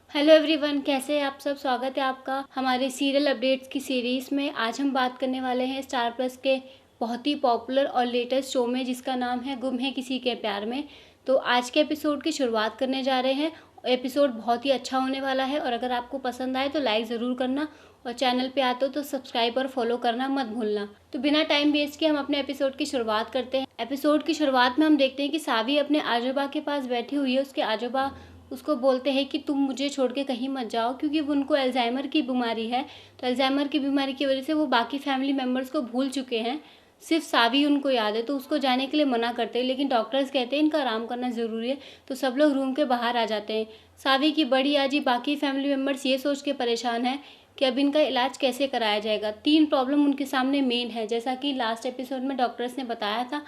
Hello everyone, कैसे हैं आप सब। स्वागत है आपका हमारे सीरियल अपडेट्स की सीरीज़ में। आज हम बात करने वाले हैं स्टार प्लस के बहुत ही पॉपुलर और लेटेस्ट शो में, जिसका नाम है गुम है किसी के प्यार में। तो आज के एपिसोड की शुरुआत करने जा रहे हैं। एपिसोड बहुत ही अच्छा होने वाला है और अगर आपको पसंद आए तो लाइक ज़रूर करना और चैनल पे आते हो तो सब्सक्राइब और फॉलो करना मत भूलना। तो बिना टाइम वेस्ट किए हम अपने एपिसोड की शुरुआत करते हैं। एपिसोड की शुरुआत में हम देखते हैं कि सावी अपने आजोबा के पास बैठी हुई है। उसके आजोबा उसको बोलते हैं कि तुम मुझे छोड़ के कहीं मत जाओ, क्योंकि वो उनको अल्जाइमर की बीमारी है। तो अल्जाइमर की बीमारी की वजह से वो बाकी फैमिली मेम्बर्स को भूल चुके हैं, सिर्फ सावी उनको याद है। तो उसको जाने के लिए मना करते हैं, लेकिन डॉक्टर्स कहते हैं इनका आराम करना ज़रूरी है। तो सब लोग रूम के बाहर आ जाते हैं। सावी की बड़ी आजी बाकी फैमिली मेम्बर्स ये सोच के परेशान है कि अब इनका इलाज कैसे कराया जाएगा। 3 प्रॉब्लम उनके सामने मेन है, जैसा कि लास्ट एपिसोड में डॉक्टर्स ने बताया था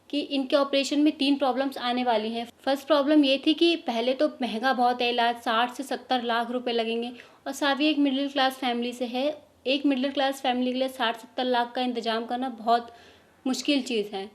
कि इनके ऑपरेशन में 3 प्रॉब्लम्स आने वाली हैं। फर्स्ट प्रॉब्लम ये थी कि पहले तो महंगा बहुत है इलाज, 60 से 70 लाख रुपए लगेंगे और सावी एक मिडिल क्लास फैमिली से है। एक मिडिल क्लास फैमिली के लिए 60-70 लाख का इंतजाम करना बहुत मुश्किल चीज़ है।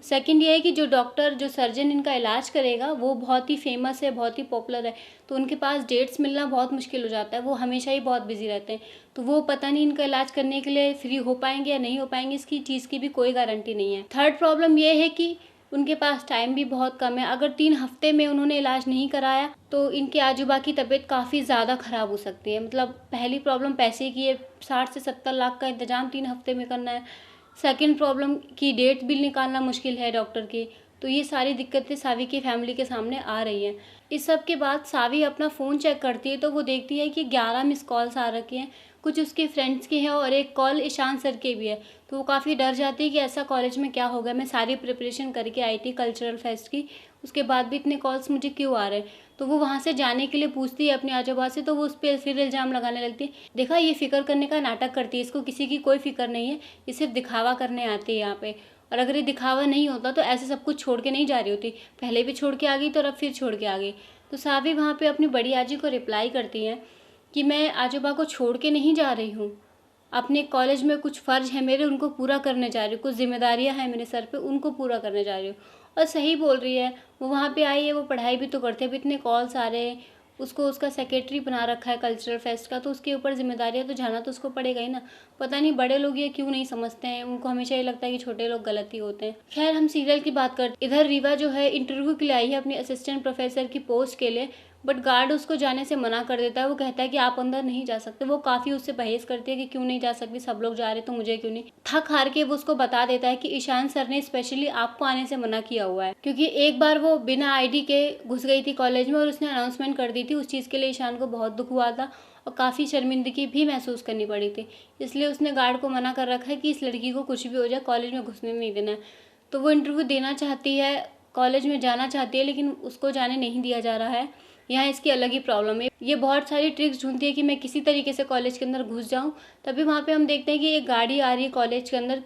सेकंड ये है कि जो डॉक्टर, जो सर्जन इनका इलाज करेगा वो बहुत ही फेमस है, बहुत ही पॉपुलर है। तो उनके पास डेट्स मिलना बहुत मुश्किल हो जाता है, वो हमेशा ही बहुत बिजी रहते हैं। तो वो पता नहीं इनका इलाज करने के लिए फ्री हो पाएंगे या नहीं हो पाएंगे, इसकी चीज़ की भी कोई गारंटी नहीं है। थर्ड प्रॉब्लम ये है कि उनके पास टाइम भी बहुत कम है। अगर 3 हफ्ते में उन्होंने इलाज नहीं कराया तो इनके आजूबा की तबीयत काफ़ी ज़्यादा ख़राब हो सकती है। मतलब पहली प्रॉब्लम पैसे की है, 60 से 70 लाख का इंतजाम 3 हफ्ते में करना है। सेकंड प्रॉब्लम की डेट बिल निकालना मुश्किल है डॉक्टर की। तो ये सारी दिक्कतें सावी की फैमिली के सामने आ रही हैं। इस सब के बाद सावी अपना फ़ोन चेक करती है तो वो देखती है कि 11 मिस कॉल्स आ रखे हैं। कुछ उसके फ्रेंड्स के हैं और एक कॉल ईशान सर के भी है। तो वो काफ़ी डर जाती है कि ऐसा कॉलेज में क्या हो गया, मैं सारी प्रिपरेशन करके आई थी कल्चरल फेस्ट की, उसके बाद भी इतने कॉल्स मुझे क्यों आ रहे हैं। तो वो वहाँ से जाने के लिए पूछती है अपने आजोबा से, तो वो उस पर फिर इल्ज़ाम लगाने लगती है। देखा, ये फ़िक्र करने का नाटक करती है, इसको किसी की कोई फ़िक्र नहीं है, ये सिर्फ दिखावा करने आती है यहाँ पे। और अगर ये दिखावा नहीं होता तो ऐसे सब कुछ छोड़ के नहीं जा रही होती। पहले भी छोड़ के आ गई तो अब फिर छोड़ के आ गई। तो सावी वहाँ पे अपनी बड़ी आजी को रिप्लाई करती है कि मैं आजोबा को छोड़ के नहीं जा रही हूँ, अपने कॉलेज में कुछ फ़र्ज़ है मेरे, उनको पूरा करने जा रही हूँ। कुछ जिम्मेदारियाँ हैं मेरे सर पे, उनको पूरा करने जा रही हूँ। और सही बोल रही है। वो वहाँ पे आई है, वो पढ़ाई भी तो करते हैं। अब इतने कॉल्स आ रहे हैं, उसको उसका सेक्रेटरी बना रखा है कल्चरल फेस्ट का, तो उसके ऊपर जिम्मेदारियाँ तो जाना तो उसको पड़ेगा ही ना। पता नहीं बड़े लोग ये क्यों नहीं समझते हैं, उनको हमेशा ये लगता है कि छोटे लोग गलत ही होते हैं। खैर, हम सीरियल की बात करते। इधर रीवा जो है इंटरव्यू के लिए आई है अपनी असिस्टेंट प्रोफेसर की पोस्ट के लिए, बट गार्ड उसको जाने से मना कर देता है। वो कहता है कि आप अंदर नहीं जा सकते। वो काफ़ी उससे बहस करती है कि क्यों नहीं जा सकती, सब लोग जा रहे तो मुझे क्यों नहीं। थक हार के वो उसको बता देता है कि ईशान सर ने स्पेशली आपको आने से मना किया हुआ है, क्योंकि एक बार वो बिना आईडी के घुस गई थी कॉलेज में और उसने अनाउंसमेंट कर दी थी। उस चीज़ के लिए ईशान को बहुत दुख हुआ था और काफ़ी शर्मिंदगी भी महसूस करनी पड़ी थी। इसलिए उसने गार्ड को मना कर रखा है कि इस लड़की को कुछ भी हो जाए कॉलेज में घुसने नहीं देना है। तो वो इंटरव्यू देना चाहती है, कॉलेज में जाना चाहती है, लेकिन उसको जाने नहीं दिया जा रहा है। यहाँ इसकी अलग ही प्रॉब्लम है। ये बहुत सारी ट्रिक्स ढूंढती है कि मैं किसी तरीके से कॉलेज के अंदर घुस जाऊँ। तभी वहाँ पे हम देखते हैं कि एक गाड़ी आ रही है कॉलेज के अंदर,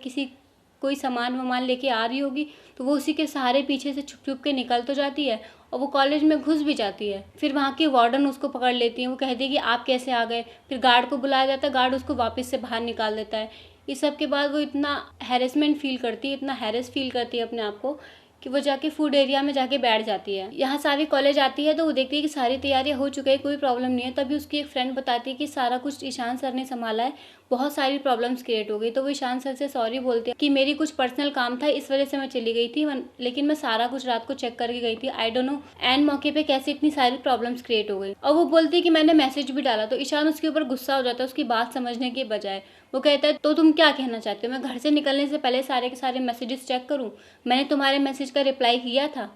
कोई सामान वामान लेके आ रही होगी, तो वो उसी के सहारे पीछे से छुप छुप के निकल तो जाती है और वो कॉलेज में घुस भी जाती है। फिर वहाँ की वार्डन उसको पकड़ लेती है। वो कहती है कि आप कैसे आ गए। फिर गार्ड को बुलाया जाता है, गार्ड उसको वापस से बाहर निकाल देता है। इस सब के बाद वो इतना हैरेसमेंट फील करती है, इतना हैरेस फील करती है अपने आप को, कि वो जाके फूड एरिया में जाके बैठ जाती है। यहाँ सावी कॉलेज आती है तो वो देखती है कि सारी तैयारियां हो चुकी है, कोई प्रॉब्लम नहीं है। तभी उसकी एक फ्रेंड बताती है कि सारा कुछ ईशान सर ने संभाला है, बहुत सारी प्रॉब्लम्स क्रिएट हो गई। तो वो ईशान सर से सॉरी बोलती है कि मेरी कुछ पर्सनल काम था, इस वजह से मैं चली गई थी, लेकिन मैं सारा कुछ रात को चेक करके गई थी। आई डोंट नो एंड मौके पे कैसे इतनी सारी प्रॉब्लम्स क्रिएट हो गई। और वो बोलती है कि मैंने मैसेज भी डाला। तो ईशान उसके ऊपर गुस्सा हो जाता है उसकी बात समझने के बजाय। वो कहता है तो तुम क्या कहना चाहते हो, मैं घर से निकलने से पहले सारे के सारे मैसेजेस चेक करूं? मैंने तुम्हारे मैसेज का रिप्लाई किया था?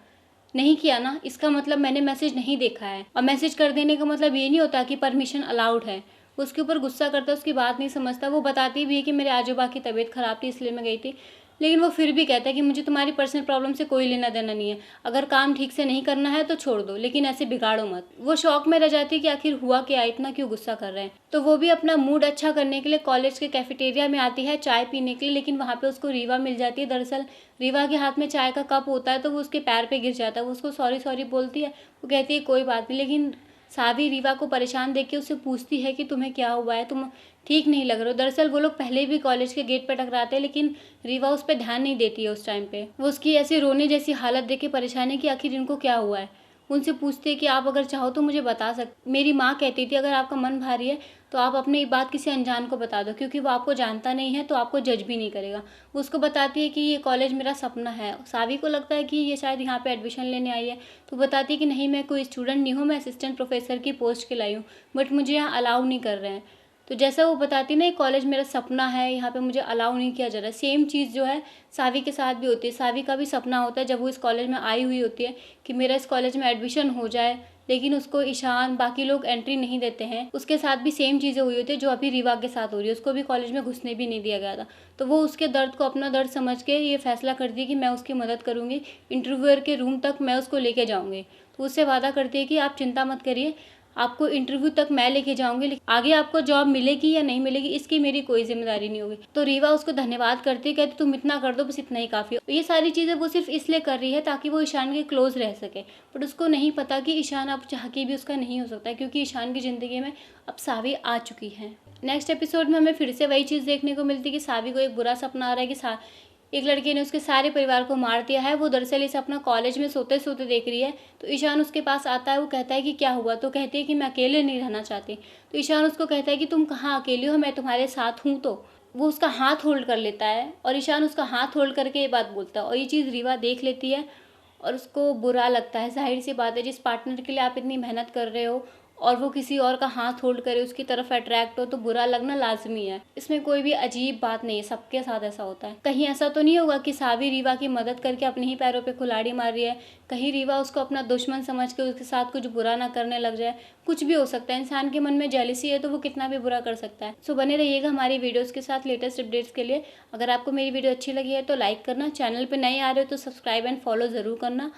नहीं किया ना, इसका मतलब मैंने मैसेज नहीं देखा है। और मैसेज कर देने का मतलब ये नहीं होता कि परमिशन अलाउड है। वो उसके ऊपर गुस्सा करता है, उसकी बात नहीं समझता। वो बताती भी है कि मेरे आजोबा की तबीयत खराब थी इसलिए मैं गई थी, लेकिन वो फिर भी कहता है कि मुझे तुम्हारी पर्सनल प्रॉब्लम से कोई लेना देना नहीं है। अगर काम ठीक से नहीं करना है तो छोड़ दो, लेकिन ऐसे बिगाड़ो मत। वो शौक में रह जाती है कि आखिर हुआ क्या, इतना क्यों गुस्सा कर रहे हैं। तो वो भी अपना मूड अच्छा करने के लिए कॉलेज के कैफेटेरिया में आती है चाय पीने के लिए, लेकिन वहाँ पे उसको रीवा मिल जाती है। दरअसल रीवा के हाथ में चाय का कप होता है तो वो उसके पैर पे गिर जाता है। वो उसको सॉरी सॉरी बोलती है, वो कहती है कोई बात नहीं, लेकिन सावी रीवा को परेशान देख के उससे पूछती है कि तुम्हें क्या हुआ है, तुम ठीक नहीं लग रहे हो। दरअसल वो लोग पहले भी कॉलेज के गेट पर टकराते हैं, लेकिन रीवा उस पर ध्यान नहीं देती है उस टाइम पे। वो उसकी ऐसी रोने जैसी हालत देख के परेशान है कि आखिर इनको क्या हुआ है। उनसे पूछती है कि आप अगर चाहो तो मुझे बता मेरी माँ कहती थी अगर आपका मन भारी है तो आप अपनी बात किसी अनजान को बता दो, क्योंकि वो आपको जानता नहीं है तो आपको जज भी नहीं करेगा। वो उसको बताती है कि ये कॉलेज मेरा सपना है। सावी को लगता है कि ये शायद यहाँ पे एडमिशन लेने आई है, तो बताती है कि नहीं, मैं कोई स्टूडेंट नहीं हूँ, मैं असिस्टेंट प्रोफेसर की पोस्ट के लाई हूँ, बट मुझे यहाँ अलाउ नहीं कर रहे हैं। तो जैसा वो बताती है ना, कॉलेज मेरा सपना है, यहाँ पे मुझे अलाउ नहीं किया जा रहा है, सेम चीज़ जो है सावी के साथ भी होती है। सावी का भी सपना होता है जब वो इस कॉलेज में आई हुई होती है कि मेरा इस कॉलेज में एडमिशन हो जाए, लेकिन उसको ईशान बाकी लोग एंट्री नहीं देते हैं। उसके साथ भी सेम चीज़ें हुई होती है जो अभी रीवा के साथ हो रही है, उसको भी कॉलेज में घुसने भी नहीं दिया गया था। तो वो उसके दर्द को अपना दर्द समझ के ये फैसला करती है कि मैं उसकी मदद करूँगी, इंटरव्यूअर के रूम तक मैं उसको लेके जाऊँगी। तो उससे वादा करती है कि आप चिंता मत करिए, आपको इंटरव्यू तक मैं लेके जाऊंगी, लेकिन आगे आपको जॉब मिलेगी या नहीं मिलेगी इसकी मेरी कोई जिम्मेदारी नहीं होगी। तो रीवा उसको धन्यवाद करती है, कहती तुम इतना कर दो, बस इतना ही काफ़ी हो। ये सारी चीज़ें वो सिर्फ इसलिए कर रही है ताकि वो ईशान के क्लोज रह सके, बट उसको नहीं पता कि ईशान अब चाह के भी उसका नहीं हो सकता, क्योंकि ईशान की ज़िंदगी में अब सावी आ चुकी है। नेक्स्ट एपिसोड में हमें फिर से वही चीज़ देखने को मिलती है कि सावी को एक बुरा सपना आ रहा है कि एक लड़के ने उसके सारे परिवार को मार दिया है। वो दरअसल इसे अपना कॉलेज में सोते सोते देख रही है। तो ईशान उसके पास आता है, वो कहता है कि क्या हुआ, तो कहती है कि मैं अकेले नहीं रहना चाहती। तो ईशान उसको कहता है कि तुम कहाँ अकेली हो, मैं तुम्हारे साथ हूँ। तो वो उसका हाथ होल्ड कर लेता है और ईशान उसका हाथ होल्ड करके ये बात बोलता है, और ये चीज़ रीवा देख लेती है और उसको बुरा लगता है। जाहिर सी बात है, जिस पार्टनर के लिए आप इतनी मेहनत कर रहे हो और वो किसी और का हाथ होल्ड करे, उसकी तरफ अट्रैक्ट हो, तो बुरा लगना लाजमी है। इसमें कोई भी अजीब बात नहीं है, सबके साथ ऐसा होता है। कहीं ऐसा तो नहीं होगा कि सावी रीवा की मदद करके अपने ही पैरों पे कुल्हाड़ी मार रही है, कहीं रीवा उसको अपना दुश्मन समझ के उसके साथ कुछ बुरा ना करने लग जाए। कुछ भी हो सकता है, इंसान के मन में जेलसी है तो वो कितना भी बुरा कर सकता है। सो बने रहिएगा हमारी वीडियोज़ के साथ लेटेस्ट अपडेट्स के लिए। अगर आपको मेरी वीडियो अच्छी लगी है तो लाइक करना, चैनल पर नए आ रहे हो तो सब्सक्राइब एंड फॉलो ज़रूर करना।